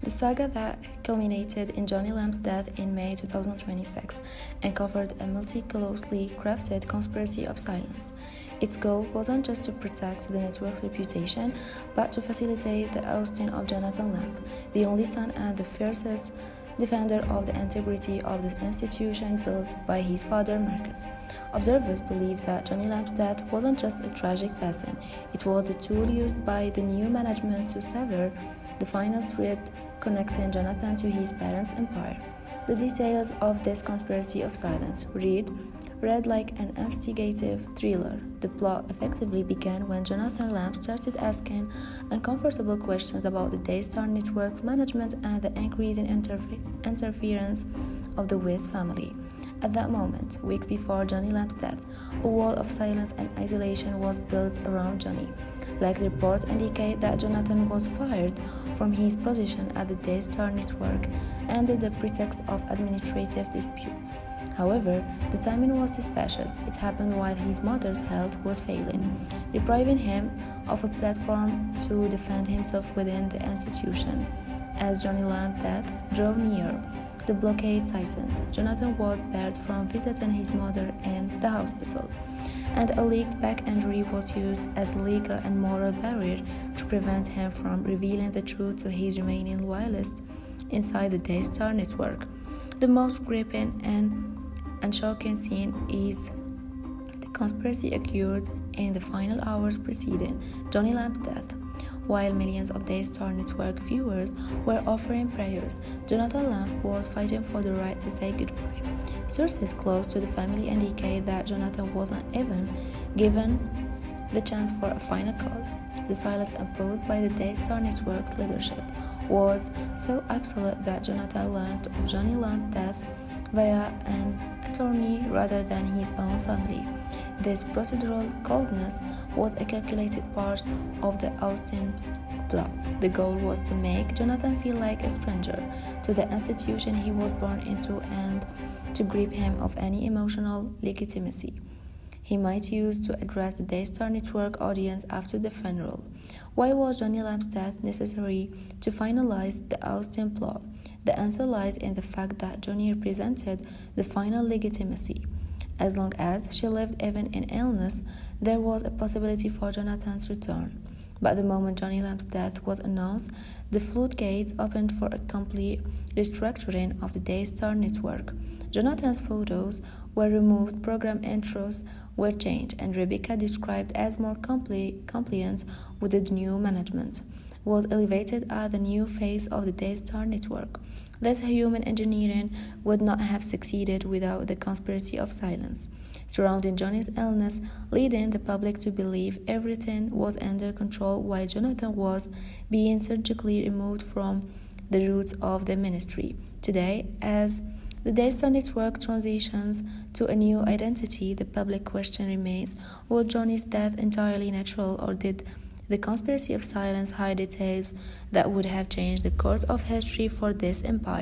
The saga that culminated in Joni Lamb's death in May 2026 uncovered a meticulously crafted conspiracy of silence. Its goal wasn't just to protect the network's reputation, but to facilitate the ousting of Jonathan Lamb, the only son and the fiercest defender of the integrity of the institution built by his father Marcus. Observers believe that Joni Lamb's death wasn't just a tragic passing, it was the tool used by the new management to sever the final thread connecting Jonathan to his parents' empire. The details of this conspiracy of silence read like an investigative thriller. The plot effectively began when Jonathan Lamb started asking uncomfortable questions about the Daystar Network's management and the increasing interference of the West family. At that moment, weeks before Joni Lamb's death, a wall of silence and isolation was built around Joni. Like reports indicate that Jonathan was fired from his position at the Daystar Network under the pretext of administrative disputes. However, the timing was suspicious. It happened while his mother's health was failing, depriving him of a platform to defend himself within the institution. As Joni Lamb's death drew near, the blockade tightened. Jonathan was barred from visiting his mother in the hospital, and a leaked back injury was used as a legal and moral barrier to prevent him from revealing the truth to his remaining loyalists inside the Daystar Network. The most gripping and shocking scene is the conspiracy occurred in the final hours preceding Joni Lamb's death. While millions of Daystar Network viewers were offering prayers, Jonathan Lamb was fighting for the right to say goodbye. Sources close to the family indicate that Jonathan wasn't even given the chance for a final call. The silence imposed by the Daystar Network's leadership was so absolute that Jonathan learned of Joni Lamb's death via an attorney rather than his own family. This procedural coldness was a calculated part of the ousting plot. The goal was to make Jonathan feel like a stranger to the institution he was born into and to strip him of any emotional legitimacy he might use to address the Daystar Network audience after the funeral. Why was Joni Lamb's death necessary to finalize the ousting plot? The answer lies in the fact that Joni represented the final legitimacy. As long as she lived even in illness, there was a possibility for Jonathan's return. But the moment Joni Lamb's death was announced, the floodgates opened for a complete restructuring of the Daystar Network. Jonathan's photos were removed, program intros were changed, and Rebecca, described as more compliant with the new management, was elevated as the new face of the Daystar Network. This human engineering would not have succeeded without the conspiracy of silence surrounding Joni's illness, leading the public to believe everything was under control while Jonathan was being surgically removed from the roots of the ministry. Today, as the Daystar Network transitions to a new identity, the public question remains: was Joni's death entirely natural, or did the conspiracy of silence hide details that would have changed the course of history for this empire?